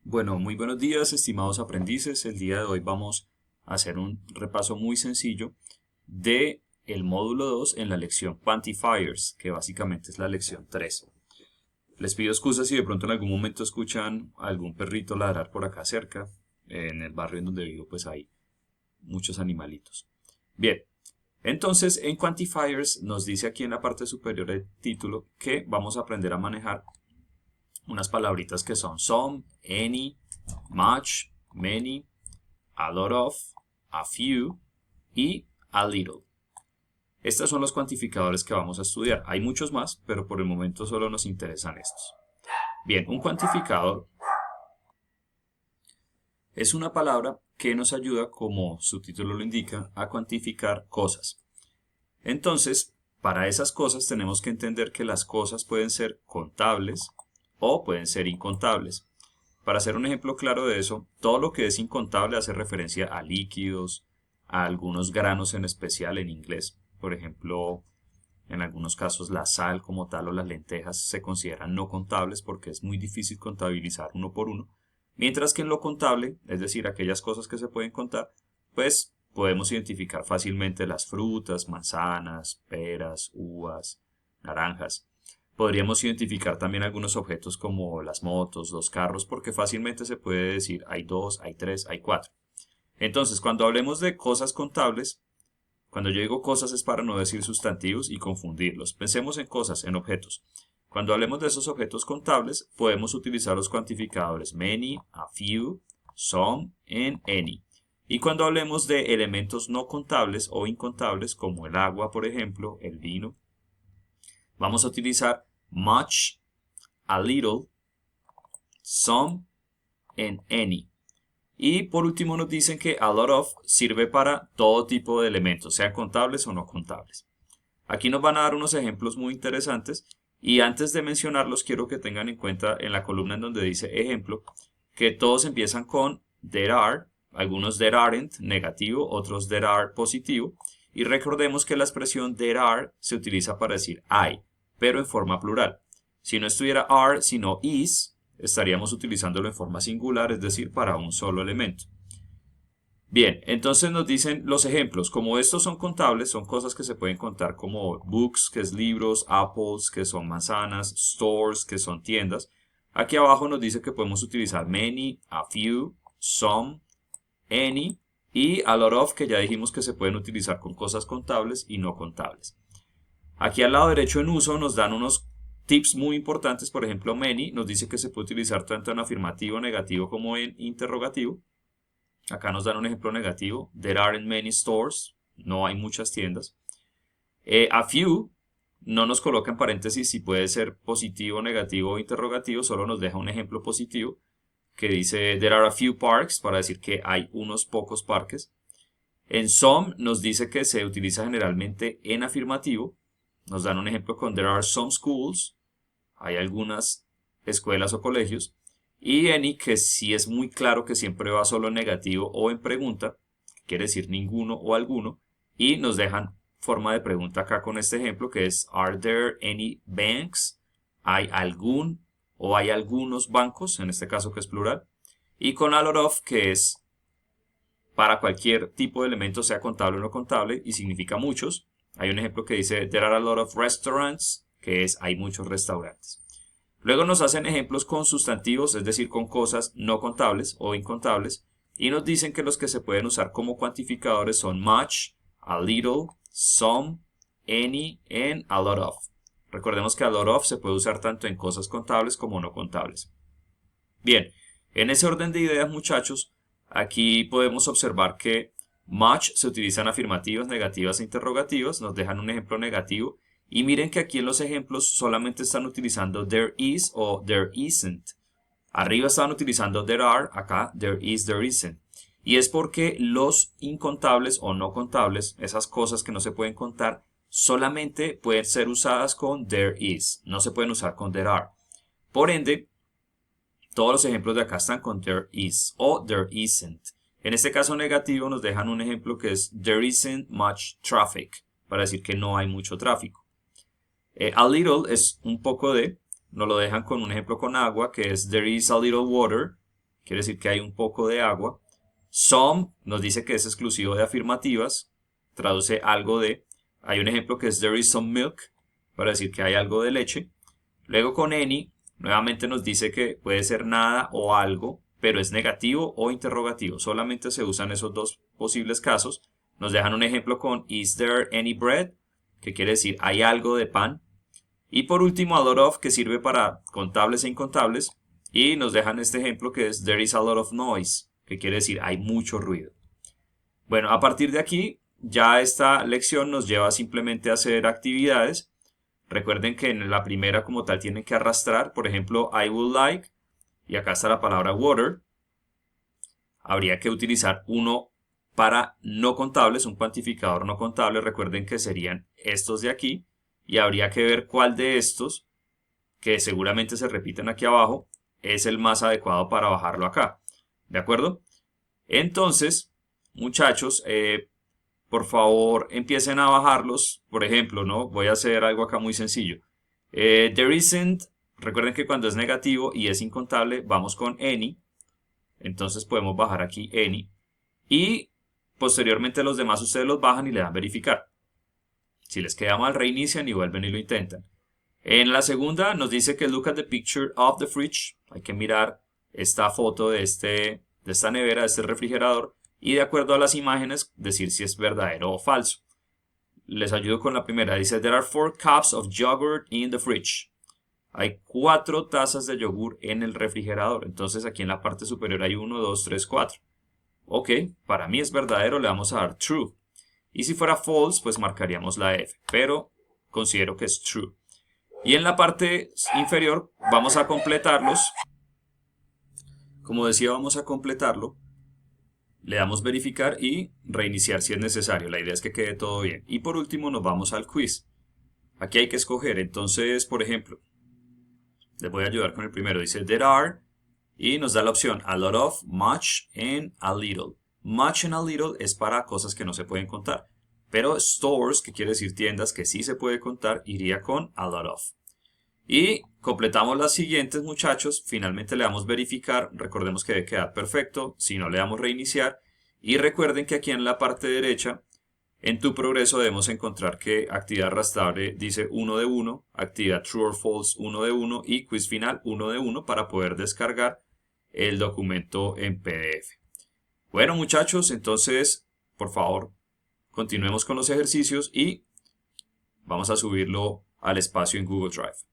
Bueno, muy buenos días, estimados aprendices. El día de hoy vamos a hacer un repaso muy sencillo de el módulo 2 en la lección Quantifiers, que básicamente es la lección 3. Les pido excusas si de pronto en algún momento escuchan algún perrito ladrar por acá cerca. En el barrio en donde vivo, pues hay muchos animalitos. Bien, entonces en Quantifiers nos dice aquí en la parte superior del título que vamos a aprender a manejar unas palabritas que son some, any, much, many, a lot of, a few y a little. Estos son los cuantificadores que vamos a estudiar. Hay muchos más, pero por el momento solo nos interesan estos. Bien, un cuantificador es una palabra que nos ayuda, como su título lo indica, a cuantificar cosas. Entonces, para esas cosas tenemos que entender que las cosas pueden ser contables o pueden ser incontables. Para hacer un ejemplo claro de eso, todo lo que es incontable hace referencia a líquidos, a algunos granos en especial en inglés. Por ejemplo, en algunos casos la sal como tal o las lentejas se consideran no contables porque es muy difícil contabilizar uno por uno. Mientras que en lo contable, es decir, aquellas cosas que se pueden contar, pues podemos identificar fácilmente las frutas, manzanas, peras, uvas, naranjas. Podríamos identificar también algunos objetos como las motos, los carros, porque fácilmente se puede decir hay dos, hay tres, hay cuatro. Entonces, cuando hablemos de cosas contables, cuando yo digo cosas es para no decir sustantivos y confundirlos. Pensemos en cosas, en objetos. Cuando hablemos de esos objetos contables, podemos utilizar los cuantificadores many, a few, some, and any. Y cuando hablemos de elementos no contables o incontables, como el agua, por ejemplo, el vino, vamos a utilizar much, a little, some, and any. Y por último nos dicen que a lot of sirve para todo tipo de elementos, sean contables o no contables. Aquí nos van a dar unos ejemplos muy interesantes y antes de mencionarlos quiero que tengan en cuenta en la columna en donde dice ejemplo que todos empiezan con there are, algunos there aren't negativo, otros there are positivo y recordemos que la expresión there are se utiliza para decir hay, pero en forma plural. Si no estuviera are sino is, estaríamos utilizándolo en forma singular, es decir, para un solo elemento. Bien, entonces nos dicen los ejemplos. Como estos son contables, son cosas que se pueden contar como books, que es libros, apples, que son manzanas, stores, que son tiendas. Aquí abajo nos dice que podemos utilizar many, a few, some, any y a lot of, que ya dijimos que se pueden utilizar con cosas contables y no contables. Aquí al lado derecho en uso nos dan unos tips muy importantes. Por ejemplo, many nos dice que se puede utilizar tanto en afirmativo, negativo como en interrogativo. Acá nos dan un ejemplo negativo. There aren't many stores. No hay muchas tiendas. A few no nos coloca en paréntesis si puede ser positivo, negativo o interrogativo. Solo nos deja un ejemplo positivo que dice there are a few parks para decir que hay unos pocos parques. En some nos dice que se utiliza generalmente en afirmativo. Nos dan un ejemplo con there are some schools. Hay algunas escuelas o colegios. Y any, que sí es muy claro que siempre va solo en negativo o en pregunta, quiere decir ninguno o alguno. Y nos dejan forma de pregunta acá con este ejemplo que es are there any banks? ¿Hay algún o hay algunos bancos? En este caso que es plural. Y con a lot of, que es para cualquier tipo de elemento, sea contable o no contable, y significa muchos. Hay un ejemplo que dice there are a lot of restaurants, que es hay muchos restaurantes. Luego nos hacen ejemplos con sustantivos, es decir, con cosas no contables o incontables, y nos dicen que los que se pueden usar como cuantificadores son much, a little, some, any, and a lot of. Recordemos que a lot of se puede usar tanto en cosas contables como no contables. Bien, en ese orden de ideas, muchachos, aquí podemos observar que much se utiliza en afirmativas, negativas e interrogativas. Nos dejan un ejemplo negativo. Y miren que aquí en los ejemplos solamente están utilizando there is o there isn't. Arriba estaban utilizando there are, acá there is, there isn't. Y es porque los incontables o no contables, esas cosas que no se pueden contar, solamente pueden ser usadas con there is. No se pueden usar con there are. Por ende, todos los ejemplos de acá están con there is o there isn't. En este caso negativo nos dejan un ejemplo que es there isn't much traffic, para decir que no hay mucho tráfico. A little es un poco de, nos lo dejan con un ejemplo con agua, que es there is a little water, quiere decir que hay un poco de agua. Some nos dice que es exclusivo de afirmativas, traduce algo de. Hay un ejemplo que es there is some milk, para decir que hay algo de leche. Luego con any, nuevamente nos dice que puede ser nada o algo, pero es negativo o interrogativo. Solamente se usan esos dos posibles casos. Nos dejan un ejemplo con is there any bread, que quiere decir hay algo de pan. Y por último a lot of, que sirve para contables e incontables. Y nos dejan este ejemplo que es there is a lot of noise, que quiere decir hay mucho ruido. Bueno, a partir de aquí ya esta lección nos lleva simplemente a hacer actividades. Recuerden que en la primera como tal tienen que arrastrar, por ejemplo, I would like, y acá está la palabra water. Habría que utilizar uno para no contables, un cuantificador no contable. Recuerden que serían estos de aquí, y habría que ver cuál de estos, que seguramente se repiten aquí abajo, es el más adecuado para bajarlo acá. ¿De acuerdo? Entonces, muchachos, por favor empiecen a bajarlos. Por ejemplo, ¿no? Voy a hacer algo acá muy sencillo. There isn't, recuerden que cuando es negativo y es incontable, vamos con any. Entonces podemos bajar aquí any. Y posteriormente los demás ustedes los bajan y le dan verificar. Si les queda mal, reinician y vuelven y lo intentan. En la segunda nos dice que look at the picture of the fridge. Hay que mirar esta foto de esta nevera, de este refrigerador, y de acuerdo a las imágenes decir si es verdadero o falso. Les ayudo con la primera. Dice, there are 4 cups of yogurt in the fridge. Hay 4 tazas de yogur en el refrigerador. Entonces aquí en la parte superior hay 1, 2, 3, 4. Ok, para mí es verdadero, le vamos a dar true. Y si fuera false, pues marcaríamos la F. Pero considero que es true. Y en la parte inferior vamos a completarlos. Como decía, vamos a completarlo. Le damos verificar y reiniciar si es necesario. La idea es que quede todo bien. Y por último nos vamos al quiz. Aquí hay que escoger. Entonces, por ejemplo, les voy a ayudar con el primero. Dice there are y nos da la opción a lot of, much and a little. Much and a little es para cosas que no se pueden contar. Pero stores, que quiere decir tiendas que sí se puede contar, iría con a lot of. Y completamos las siguientes, muchachos. Finalmente le damos verificar. Recordemos que debe quedar perfecto. Si no, le damos reiniciar. Y recuerden que aquí en la parte derecha, en tu progreso, debemos encontrar que actividad arrastrable dice 1 de 1, actividad true or false 1 de 1 y quiz final 1 de 1 para poder descargar el documento en PDF. Bueno, muchachos, entonces, por favor, continuemos con los ejercicios y vamos a subirlo al espacio en Google Drive.